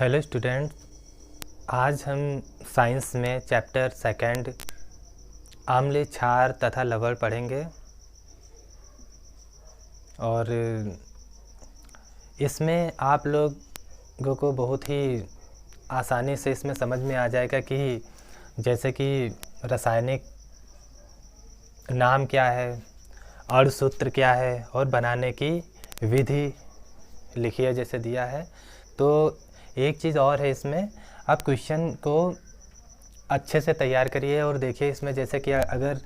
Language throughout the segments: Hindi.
हेलो स्टूडेंट, आज हम साइंस में चैप्टर सेकंड आम्ल क्षार तथा लवण पढ़ेंगे। और इसमें आप लोगों को बहुत ही आसानी से इसमें समझ में आ जाएगा कि जैसे कि रासायनिक नाम क्या है, अणु सूत्र क्या है और बनाने की विधि लिखी है जैसे दिया है। तो एक चीज़ और है इसमें, आप क्वेश्चन को अच्छे से तैयार करिए और देखिए इसमें जैसे कि अगर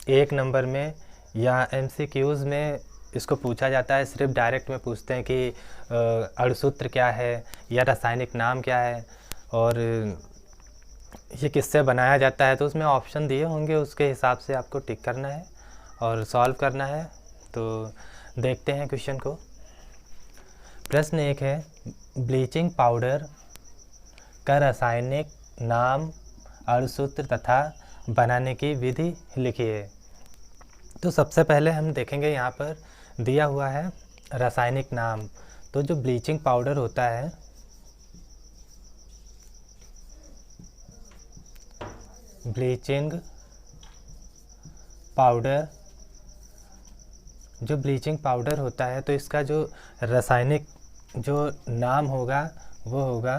एक नंबर में या एमसीक्यूज़ में इसको पूछा जाता है, सिर्फ डायरेक्ट में पूछते हैं कि अणु सूत्र क्या है या रासायनिक नाम क्या है और ये किससे बनाया जाता है, तो उसमें ऑप्शन दिए होंगे, उसके हिसाब से आपको टिक करना है और सॉल्व करना है। तो देखते हैं क्वेश्चन को। प्रश्न एक है, ब्लीचिंग पाउडर का रासायनिक नाम, अणु सूत्र तथा बनाने की विधि लिखिए। तो सबसे पहले हम देखेंगे यहाँ पर दिया हुआ है रासायनिक नाम। तो जो ब्लीचिंग पाउडर होता है, ब्लीचिंग पाउडर, जो ब्लीचिंग पाउडर होता है तो इसका जो रासायनिक जो नाम होगा वो होगा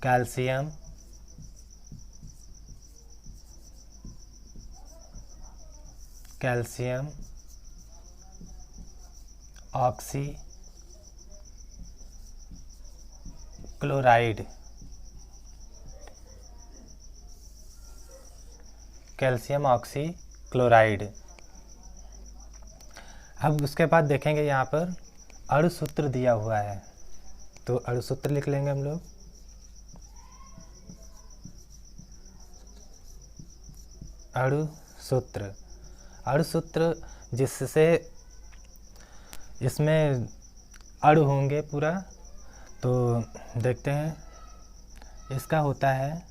calcium oxy chloride, calcium oxy chloride. अब उसके बाद देखेंगे यहाँ पर अणु सूत्र दिया हुआ है, तो अणु सूत्र लिख लेंगे हम लोग। अणु सूत्र जिससे इसमें अणु होंगे पूरा, तो देखते हैं। इसका होता है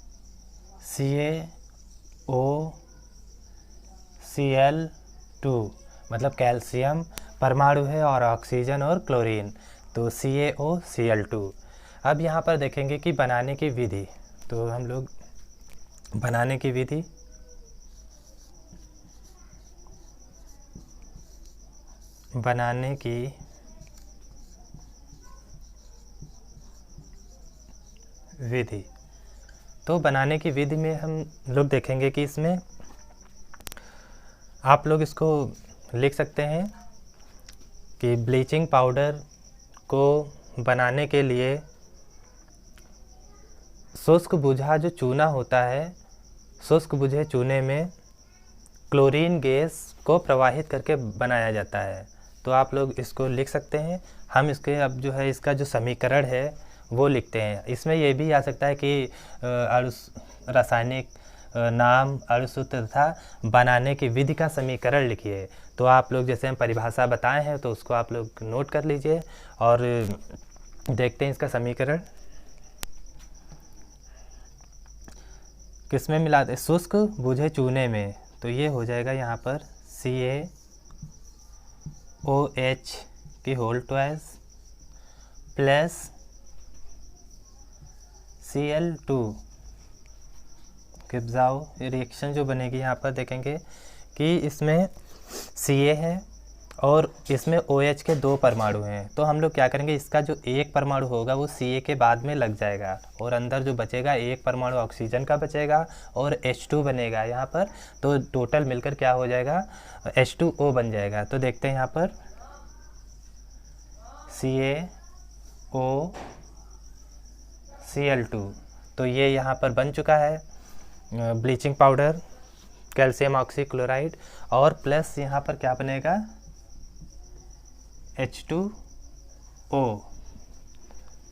CaOCl2, मतलब कैल्शियम परमाणु है और ऑक्सीजन और क्लोरीन, तो CaOCl2। अब यहाँ पर देखेंगे कि बनाने की विधि, तो हम लोग बनाने की विधि तो बनाने की विधि में हम लोग देखेंगे कि इसमें आप लोग इसको लिख सकते हैं कि ब्लीचिंग पाउडर को बनाने के लिए शुष्क बुझा जो चूना होता है, शुष्क बुझे चूने में क्लोरीन गैस को प्रवाहित करके बनाया जाता है। तो आप लोग इसको लिख सकते हैं। हम इसके अब जो है इसका जो समीकरण है वो लिखते हैं। इसमें ये भी आ सकता है कि रासायनिक नाम, अणु सूत्र तथा बनाने की विधि का समीकरण लिखिए। तो आप लोग जैसे हम परिभाषा बताए हैं तो उसको आप लोग नोट कर लीजिए और देखते हैं इसका समीकरण किस में मिलाते हैं, शुष्क बुझे चूने में। तो ये हो जाएगा यहाँ पर CaOH की होल ट्वाइस प्लस Cl2 किब्जाओ। रिएक्शन जो बनेगी यहाँ पर देखेंगे कि इसमें Ca है और इसमें OH के 2 परमाणु हैं। तो हम लोग क्या करेंगे, इसका जो एक परमाणु होगा वो Ca के बाद में लग जाएगा और अंदर जो बचेगा एक परमाणु ऑक्सीजन का बचेगा और H2 बनेगा यहाँ पर। तो टोटल मिलकर क्या हो जाएगा, H2O बन जाएगा। तो देखते हैं यहाँ पर CaOCl2, तो ये यहाँ पर बन चुका है bleaching powder, calcium oxy chloride, और प्लस यहाँ पर क्या बनेगा H2O,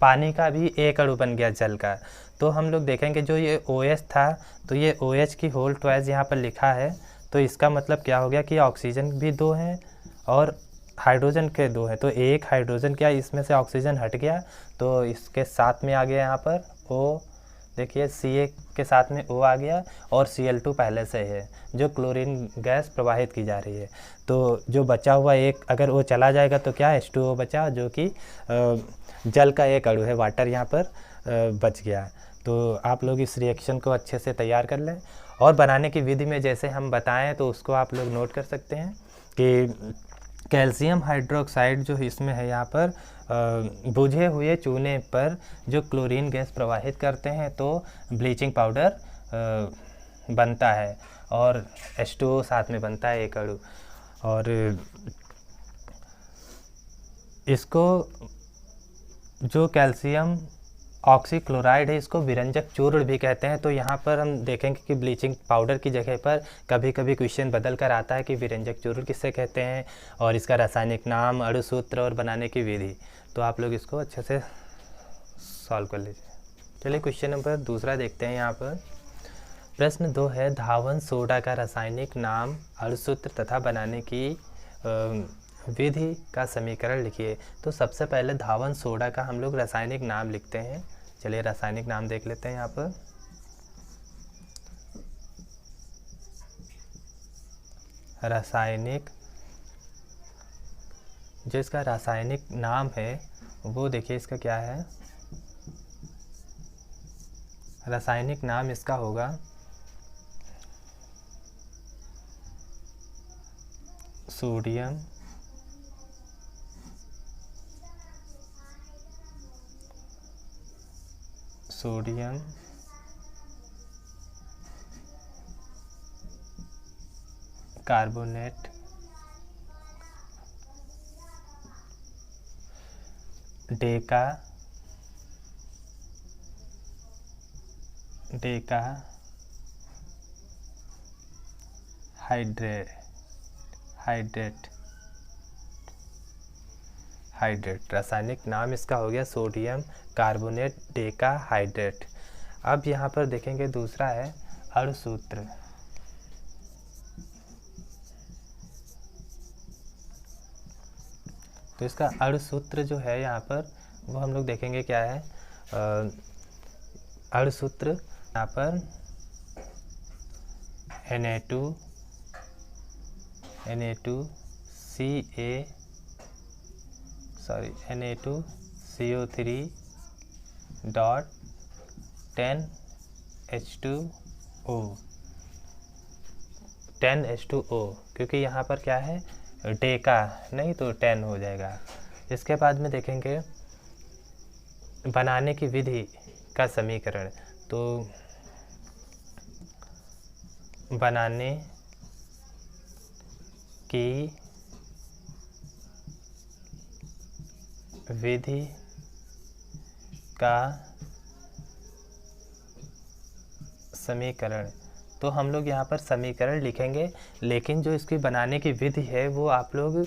पानी का भी एक अणु बन गया जल का। तो हम लोग देखेंगे जो ये OH था तो ये OH की होल ट्वाइस यहाँ पर लिखा है, तो इसका मतलब क्या हो गया कि ऑक्सीजन भी 2 हैं और हाइड्रोजन के 2 हैं। तो एक हाइड्रोजन क्या, इसमें से ऑक्सीजन हट गया तो इसके साथ में आ गया यहाँ पर O। देखिए Ca के साथ में O आ गया और Cl2 पहले से है जो क्लोरीन गैस प्रवाहित की जा रही है। तो जो बचा हुआ एक अगर वो चला जाएगा तो क्या H2O बचा, जो कि जल का एक अणु है, वाटर यहाँ पर बच गया। तो आप लोग इस रिएक्शन को अच्छे से तैयार कर लें। और बनाने की विधि में जैसे हम बताएं तो उसको आप लोग नोट कर सकते हैं कि कैल्शियम हाइड्रोक्साइड जो इसमें है यहाँ पर बुझे हुए चूने पर जो क्लोरीन गैस प्रवाहित करते हैं तो ब्लीचिंग पाउडर बनता है और H2O साथ में बनता है एक अणु। और इसको जो कैल्शियम ऑक्सीक्लोराइड है इसको विरंजक चूर्ण भी कहते हैं। तो यहाँ पर हम देखेंगे कि ब्लीचिंग पाउडर की जगह पर कभी कभी क्वेश्चन बदल कर आता है कि विरंजक चूर्ण किससे कहते हैं और इसका रासायनिक नाम, अणु सूत्र और बनाने की विधि। तो आप लोग इसको अच्छे से सॉल्व कर लीजिए। चलिए क्वेश्चन नंबर दूसरा देखते हैं। यहाँ पर प्रश्न 2 है, धावन सोडा का रासायनिक नाम, अणु सूत्र तथा बनाने की विधि का समीकरण लिखिए। तो सबसे पहले धावन सोडा का हम लोग रासायनिक नाम लिखते हैं। चलिए रासायनिक नाम देख लेते हैं। यहाँ पर रासायनिक जो इसका रासायनिक नाम है वो देखिए इसका क्या है। रासायनिक नाम इसका होगा सोडियम कार्बोनेट डेका हाइड्रेट। रासायनिक नाम इसका हो गया सोडियम कार्बोनेट डेका हाइड्रेट। अब यहाँ पर देखेंगे दूसरा है अणु सूत्र। तो इसका अणु सूत्र जो है यहाँ पर वो हम लोग देखेंगे क्या है। अणु सूत्र यहाँ पर Na2CO3 डॉट 10H2O क्योंकि यहाँ पर क्या है डेका नहीं तो 10 हो जाएगा। इसके बाद में देखेंगे बनाने की विधि का समीकरण। तो बनाने की विधि का समीकरण। तो हम लोग यहाँ पर समीकरण लिखेंगे, लेकिन जो इसकी बनाने की विधि है वो आप लोग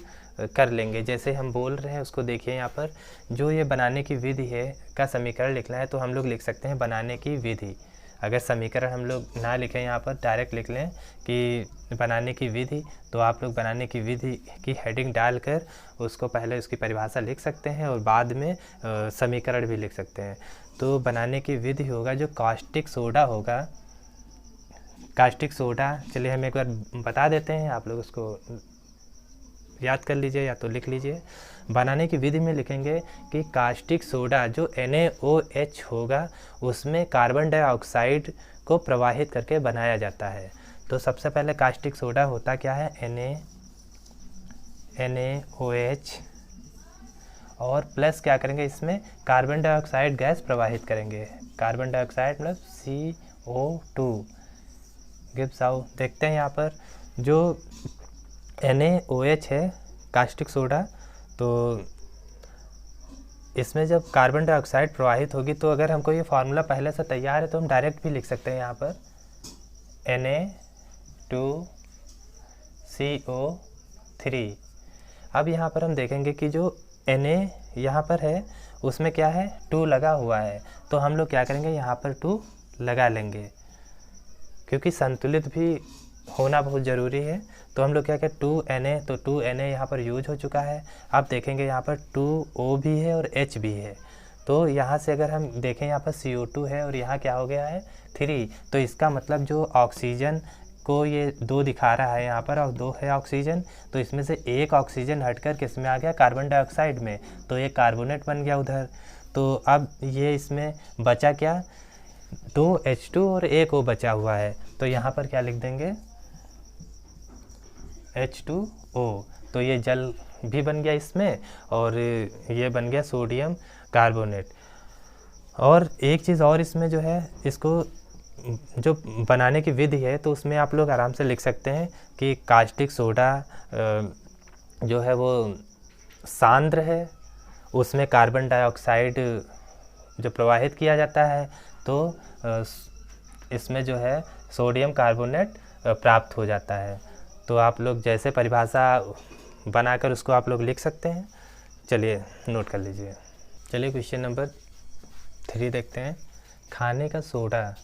कर लेंगे। जैसे हम बोल रहे हैं उसको देखिए। यहाँ पर जो ये बनाने की विधि है का समीकरण लिखना है तो हम लोग लिख सकते हैं बनाने की विधि। अगर समीकरण हम लोग ना लिखें, यहाँ पर डायरेक्ट लिख लें कि बनाने की विधि, तो आप लोग बनाने की विधि की हेडिंग डालकर उसको पहले उसकी परिभाषा लिख सकते हैं और बाद में समीकरण भी लिख सकते हैं। तो बनाने की विधि होगा जो कास्टिक सोडा होगा। कास्टिक सोडा चलिए हम एक बार बता देते हैं, आप लोग उसको याद कर लीजिए या तो लिख लीजिए। बनाने की विधि में लिखेंगे कि कास्टिक सोडा जो NaOH होगा उसमें कार्बन डाइऑक्साइड को प्रवाहित करके बनाया जाता है। तो सबसे पहले कास्टिक सोडा होता क्या है NaOH और प्लस क्या करेंगे इसमें कार्बन डाइऑक्साइड गैस प्रवाहित करेंगे। कार्बन डाइऑक्साइड मतलब CO2 गिव्स आउट। देखते हैं यहाँ पर जो NaOH है कास्टिक सोडा, तो इसमें जब कार्बन डाइऑक्साइड प्रवाहित होगी तो अगर हमको ये फार्मूला पहले से तैयार है तो हम डायरेक्ट भी लिख सकते हैं यहाँ पर Na2CO3। अब यहाँ पर हम देखेंगे कि जो Na यहाँ पर है उसमें क्या है 2 लगा हुआ है, तो हम लोग क्या करेंगे यहाँ पर 2 लगा लेंगे क्योंकि संतुलित भी होना बहुत ज़रूरी है। तो हम लोग क्या करें 2Na, तो 2Na यहाँ पर यूज हो चुका है। अब देखेंगे यहाँ पर 2O भी है और H भी है, तो यहाँ से अगर हम देखें यहाँ पर CO2 है और यहाँ क्या हो गया है 3, तो इसका मतलब जो ऑक्सीजन को ये 2 दिखा रहा है यहाँ पर और 2 है ऑक्सीजन, तो इसमें से एक ऑक्सीजन हटकर किस में आ गया, कार्बन डाइऑक्साइड में, तो ये कार्बोनेट बन गया उधर। तो अब ये इसमें बचा क्या, 2 H2 और 1 O बचा हुआ है, तो यहाँ पर क्या लिख देंगे, H2O। तो ये जल भी बन गया इसमें और ये बन गया सोडियम कार्बोनेट। और एक चीज़ और इसमें जो है, इसको जो बनाने की विधि है तो उसमें आप लोग आराम से लिख सकते हैं कि कास्टिक सोडा जो है वो सांद्र है, उसमें कार्बन डाइऑक्साइड जो प्रवाहित किया जाता है, तो इसमें जो है सोडियम कार्बोनेट प्राप्त हो जाता है। तो आप लोग जैसे परिभाषा बनाकर उसको आप लोग लिख सकते हैं। चलिए नोट कर लीजिए। चलिए क्वेश्चन नंबर 3 देखते हैं। खाने का सोडा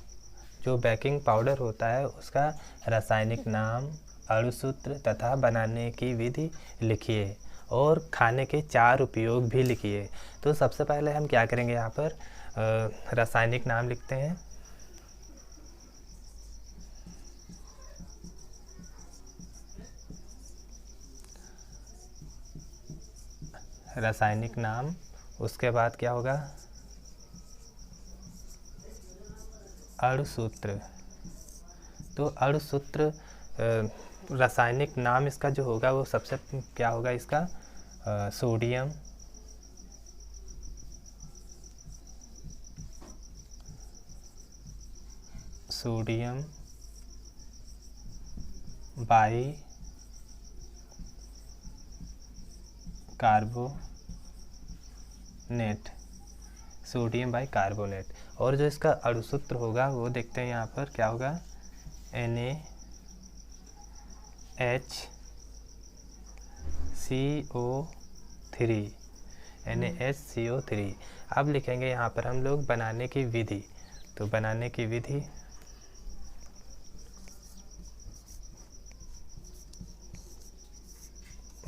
जो बेकिंग पाउडर होता है उसका रासायनिक नाम, अणुसूत्र तथा बनाने की विधि लिखिए और खाने के 4 उपयोग भी लिखिए। तो सबसे पहले हम क्या करेंगे, यहाँ पर रासायनिक नाम लिखते हैं। रासायनिक नाम, उसके बाद क्या होगा, अणुसूत्र। तो अणुसूत्र रासायनिक नाम इसका जो होगा वो सबसे क्या होगा इसका, sodium sodium by carbonate, sodium by carbonate. और जो इसका अणुसूत्र होगा वो देखते हैं यहाँ पर क्या होगा, NaHCO3। अब लिखेंगे यहाँ पर हम लोग बनाने की विधि। तो बनाने की विधि,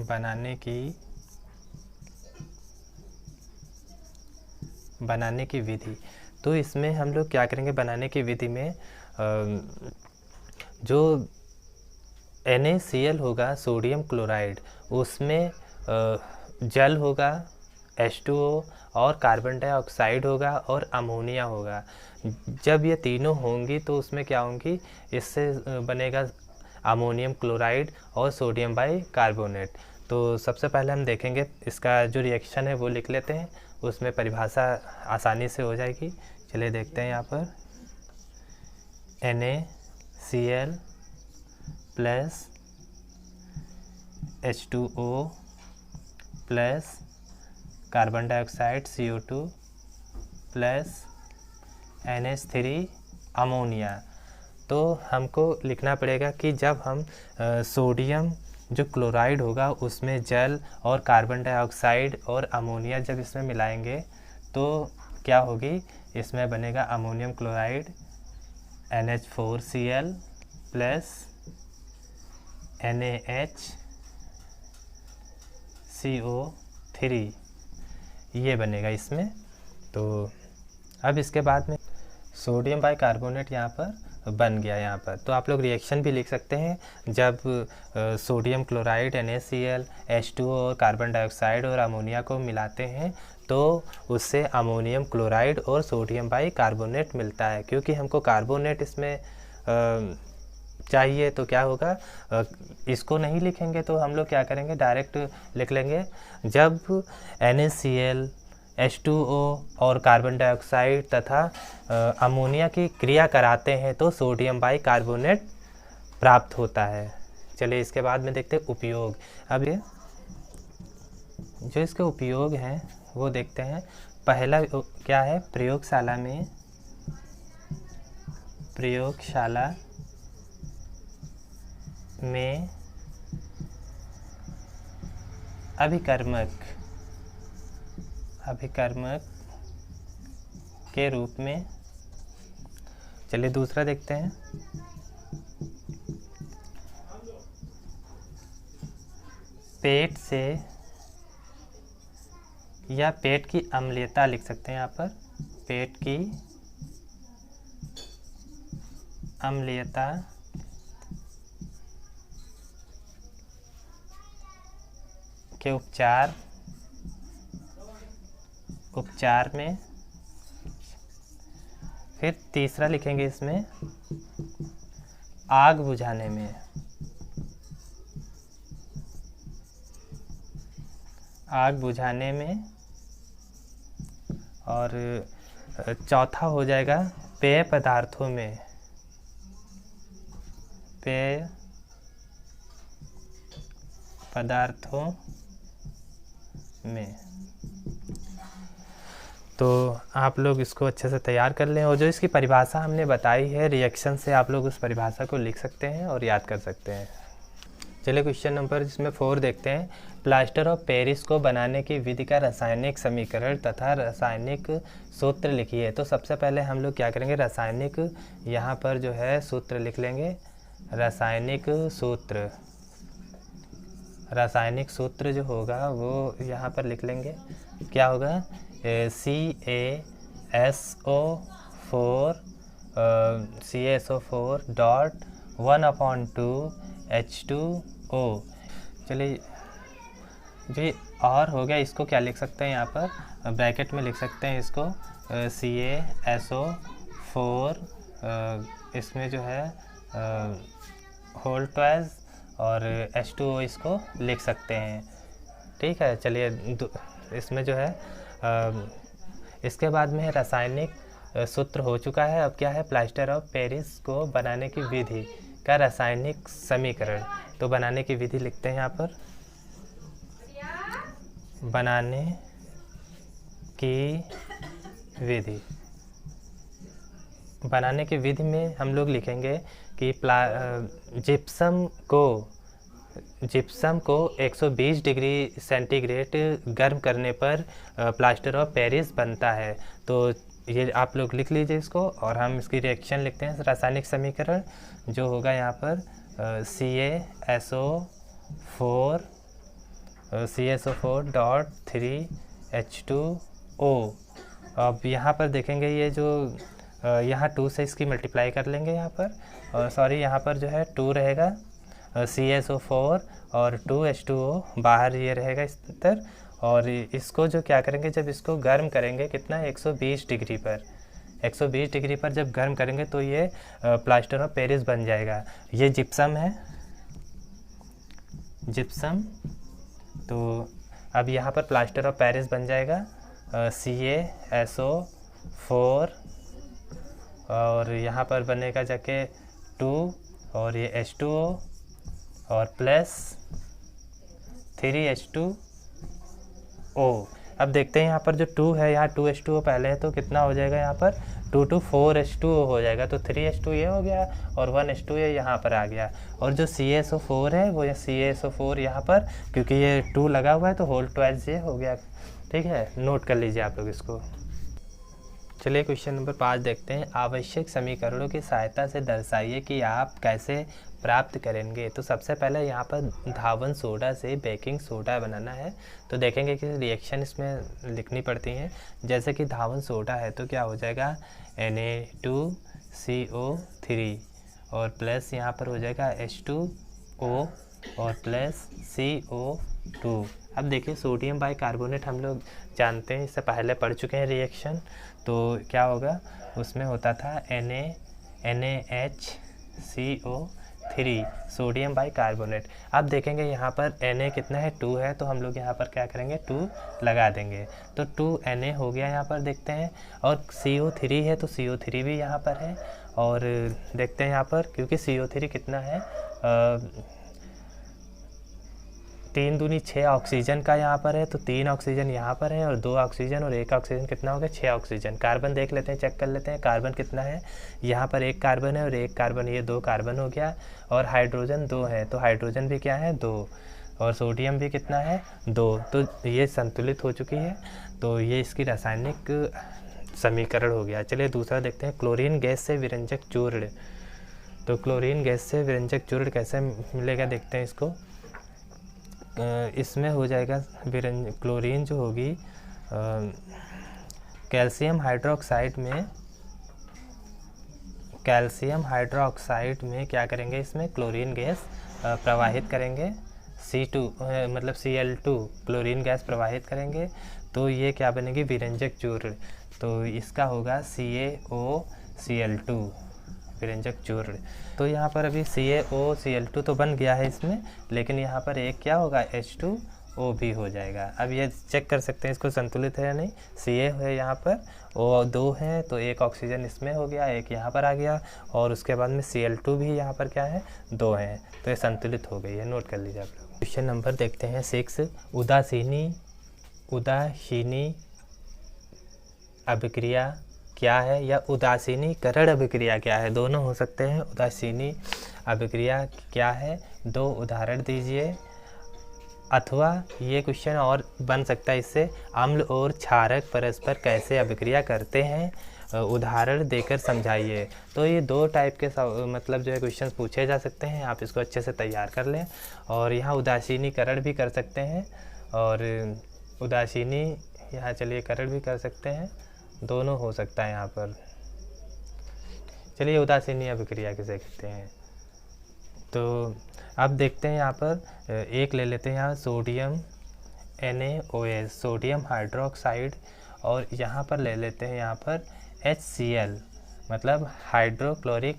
बनाने की विधि। तो इसमें हम लोग क्या करेंगे, बनाने की विधि में जो NaCl होगा, सोडियम क्लोराइड, उसमें जल होगा H2O और कार्बन डाइऑक्साइड होगा और अमोनिया होगा। जब ये तीनों होंगी तो उसमें क्या होंगी, इससे बनेगा अमोनियम क्लोराइड और सोडियम बाई कार्बोनेट। तो सबसे पहले हम देखेंगे इसका जो रिएक्शन है वो लिख लेते हैं, उसमें परिभाषा आसानी से हो जाएगी। चलिए देखते हैं यहाँ पर, NaCl plus H2O plus carbon dioxide CO2 plus NH3 ammonia. तो हमको लिखना पड़ेगा कि जब हम सोडियम जो क्लोराइड होगा उसमें जल और कार्बन डाइऑक्साइड और अमोनिया जब इसमें मिलाएंगे तो क्या होगी, इसमें बनेगा ammonium chloride NH4Cl plus NaHCO3, ये बनेगा इसमें। तो अब इसके बाद में सोडियम बाई कार्बोनेट यहाँ पर बन गया यहाँ पर। तो आप लोग रिएक्शन भी लिख सकते हैं, जब सोडियम क्लोराइड NaCl H2O और कार्बन डाइऑक्साइड और अमोनिया को मिलाते हैं तो उससे अमोनियम क्लोराइड और सोडियम बाई कार्बोनेट मिलता है। क्योंकि हमको कार्बोनेट इसमें चाहिए तो क्या होगा, इसको नहीं लिखेंगे तो हम लोग क्या करेंगे, डायरेक्ट लिख लेंगे। जब NaCl H2O और कार्बन डाइऑक्साइड तथा अमोनिया की क्रिया कराते हैं तो सोडियम बाई कार्बोनेट प्राप्त होता है। चलिए इसके बाद में देखते हैं उपयोग। अब ये जो इसके उपयोग हैं वो देखते हैं। पहला क्या है, प्रयोगशाला में अभिकर्मक के रूप में। चलिए दूसरा देखते हैं, पेट से या पेट की अम्लीयता लिख सकते हैं यहाँ पर, पेट की अम्लीयता के उपचार में। फिर तीसरा लिखेंगे इसमें आग बुझाने में, आग बुझाने में। और चौथा हो जाएगा पेय पदार्थों में, पेय पदार्थों में। तो आप लोग इसको अच्छे से तैयार कर लें, और जो इसकी परिभाषा हमने बताई है रिएक्शन से आप लोग उस परिभाषा को लिख सकते हैं और याद कर सकते हैं। चलिए क्वेश्चन नंबर जिसमें 4 देखते हैं। प्लास्टर ऑफ पेरिस को बनाने की विधि का रासायनिक समीकरण तथा रासायनिक सूत्र लिखिए। तो सबसे पहले हम लोग क्या करेंगे, रासायनिक यहाँ पर जो है सूत्र लिख लेंगे। रासायनिक सूत्र, रासायनिक सूत्र जो होगा वो यहाँ पर लिख लेंगे। क्या होगा, CaSO4 डॉट 1/2 H2O। चलिए जी, और हो गया, इसको क्या लिख सकते हैं यहाँ पर, ब्रैकेट में लिख सकते हैं इसको CaSO4, इसमें जो है होल ट्वाइस और H2O इसको लिख सकते हैं। ठीक है, चलिए इसमें जो है इसके बाद में रासायनिक सूत्र हो चुका है। अब क्या है, प्लास्टर ऑफ पेरिस को बनाने की विधि का रासायनिक समीकरण। तो बनाने की विधि लिखते हैं यहाँ पर, बनाने की विधि। बनाने की विधि में हम लोग लिखेंगे कि जिप्सम को 120 डिग्री सेंटीग्रेड गर्म करने पर प्लास्टर ऑफ पेरिस बनता है। तो ये आप लोग लिख लीजिए इसको, और हम इसकी रिएक्शन लिखते हैं। रासायनिक समीकरण जो होगा यहाँ पर CaSO4 डॉट 3 H2O। अब यहाँ पर देखेंगे ये जो यहाँ 2 से इसकी मल्टीप्लाई कर लेंगे यहाँ पर, सॉरी यहाँ पर जो है 2 रहेगा, CaSO4 और 2 H2O बाहर ये रहेगा इस तरह। और इसको जो क्या करेंगे, जब इसको गर्म करेंगे कितना, 120 डिग्री पर, 120 डिग्री पर जब गर्म करेंगे तो ये प्लास्टर ऑफ पेरिस बन जाएगा। ये जिप्सम है, जिप्सम। तो अब यहाँ पर प्लास्टर ऑफ पेरिस बन जाएगा CaSO4, और यहाँ पर बनेगा जाके 2 और ये H2O और प्लस 3 H2O। अब देखते हैं यहाँ पर जो 2 है, यहाँ 2 H2O पहले है तो कितना हो जाएगा, यहाँ पर 2 to 4 H2O हो जाएगा। तो 3 H2 ये हो गया और 1 H2 ये यहाँ पर आ गया। और जो CaSO4 है वो CaSO4 यहाँ पर, क्योंकि ये 2 लगा हुआ है तो होल ट्वाइस ये हो गया। ठीक है, नोट कर लीजिए आप लोग इसको। चलिए क्वेश्चन नंबर 5 देखते हैं। आवश्यक समीकरणों की सहायता से दर्शाइए कि आप कैसे प्राप्त करेंगे। तो सबसे पहले यहाँ पर धावन सोडा से बेकिंग सोडा बनाना है। तो देखेंगे कि रिएक्शन इसमें लिखनी पड़ती हैं। जैसे कि धावन सोडा है तो क्या हो जाएगा, Na2CO3 और प्लस यहाँ पर हो जाएगा H2O और प्लस CO2। अब देखिए सोडियम बाइकार्बोनेट हम लोग जानते हैं, इससे पहले पढ़ चुके हैं रिएक्शन। तो क्या होगा, उसमें होता था NaHCO3 सोडियम बाइकार्बोनेट। अब देखेंगे यहाँ पर Na कितना है, 2 है, तो हम लोग यहाँ पर क्या करेंगे, 2 लगा देंगे। तो 2Na हो गया यहाँ पर, देखते हैं। और CO3 है तो CO3 भी यहाँ पर है। और देखते हैं यहाँ पर, क्योंकि CO3 कितना है, 3 दूनी 6 ऑक्सीजन का यहाँ पर है, तो 3 ऑक्सीजन यहाँ पर है और 2 ऑक्सीजन और 1 ऑक्सीजन कितना हो गया, 6 ऑक्सीजन। कार्बन देख लेते हैं, चेक कर लेते हैं कार्बन कितना है। यहाँ पर 1 कार्बन है और 1 कार्बन, ये 2 कार्बन हो गया। और हाइड्रोजन 2 है, तो हाइड्रोजन भी क्या है, 2। और सोडियम भी कितना है, 2। तो ये संतुलित हो चुकी है। तो ये इसकी रासायनिक समीकरण हो गया। चलिए दूसरा देखते हैं, क्लोरीन गैस से विरंजक चूर्ण। तो क्लोरीन गैस से विरंजक चूर्ण कैसे मिलेगा, देखते हैं इसको। इसमें हो जाएगा क्लोरीन जो होगी कैल्शियम हाइड्रोक्साइड में क्या करेंगे, इसमें क्लोरीन गैस प्रवाहित करेंगे, C2 मतलब Cl2 क्लोरीन गैस प्रवाहित करेंगे, तो ये क्या बनेगी, विरंजक चूर्ण। तो इसका होगा CaOCl2 विरंजक चूर्ण। तो यहाँ पर अभी CaOCl2 तो बन गया है इसमें, लेकिन यहाँ पर एक क्या होगा, H2O भी हो जाएगा। अब ये चेक कर सकते हैं इसको संतुलित है या नहीं। Ca है यहाँ पर, O 2 है, तो एक ऑक्सीजन इसमें हो गया, एक यहाँ पर आ गया, और उसके बाद में Cl2 भी यहाँ पर क्या है, 2 हैं, तो ये संतुलित हो गई है। नोट कर लीजिए आप लोग। क्वेश्चन नंबर देखते हैं 6। उदासीनी अभिक्रिया क्या है, या उदासीनीकरण अभिक्रिया क्या है, दोनों हो सकते हैं। उदासीनी अभिक्रिया क्या है, 2 उदाहरण दीजिए। अथवा ये क्वेश्चन और बन सकता है इससे, अम्ल और क्षारक परस्पर कैसे अभिक्रिया करते हैं, उदाहरण देकर समझाइए। तो ये 2 टाइप के मतलब जो है क्वेश्चन पूछे जा सकते हैं, आप इसको अच्छे से तैयार कर लें। और यहाँ उदासीनीकरण भी कर सकते हैं, और उदासीनी यहाँ चलिए करण भी कर सकते हैं, दोनों हो सकता है यहाँ पर। चलिए उदासीनी अभिक्रिया किसे कहते हैं, तो अब देखते हैं यहाँ पर एक ले लेते हैं, यहाँ सोडियम NaOH सोडियम हाइड्रोक्साइड, और यहाँ पर ले लेते हैं यहाँ पर HCl मतलब हाइड्रोक्लोरिक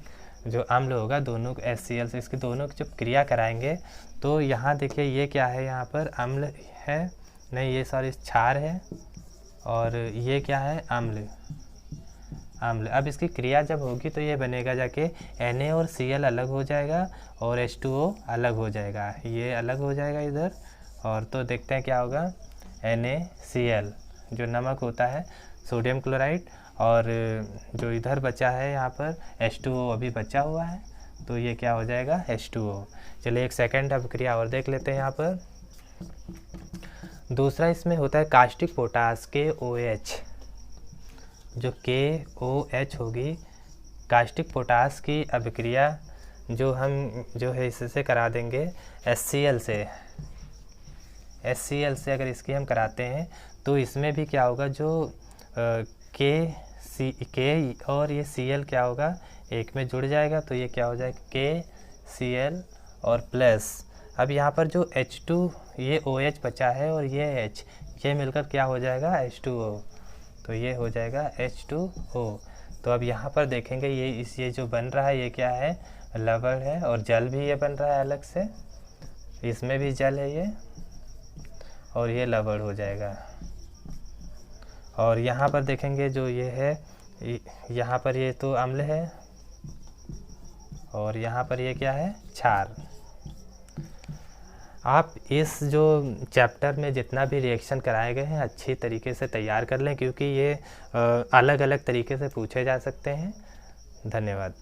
जो अम्ल होगा, दोनों HCl से इसकी दोनों की जब क्रिया कराएंगे, तो यहाँ देखिए ये क्या है, यहाँ पर अम्ल है, नहीं ये सॉरी क्षार है, और ये क्या है, अम्ल। अब इसकी क्रिया जब होगी तो ये बनेगा जाके Na और Cl अलग हो जाएगा, और H2O अलग हो जाएगा, ये अलग हो जाएगा इधर, और तो देखते हैं क्या होगा, NaCl जो नमक होता है, सोडियम क्लोराइड, और जो इधर बचा है यहाँ पर H2O अभी बचा हुआ है, तो ये क्या हो जाएगा, H2O। चलिए एक सेकेंड अभिक्रिया और देख लेते हैं यहाँ पर। दूसरा इसमें होता है कास्टिक पोटास KOH, जो KOH होगी, कास्टिक पोटास की अभिक्रिया जो हम जो है इससे करा देंगे HCl से अगर इसकी हम कराते हैं, तो इसमें भी क्या होगा, जो K और ये Cl क्या होगा, एक में जुड़ जाएगा, तो ये क्या हो जाएगा, KCl और प्लस। अब यहाँ पर जो H2 ये OH बचा है, और ये H, ये मिलकर क्या हो जाएगा, H2O, तो ये हो जाएगा H2O। तो अब यहाँ पर देखेंगे ये जो बन रहा है ये क्या है, लवण है, और जल भी ये बन रहा है अलग से, इसमें भी जल है ये, और ये लवण हो जाएगा। और यहाँ पर देखेंगे जो ये है, यहाँ पर ये तो अम्ल है, और यहाँ पर ये क्या है, क्षार। आप इस जो चैप्टर में जितना भी रिएक्शन कराए गए हैं अच्छी तरीके से तैयार कर लें, क्योंकि ये अलग अलग तरीके से पूछे जा सकते हैं। धन्यवाद।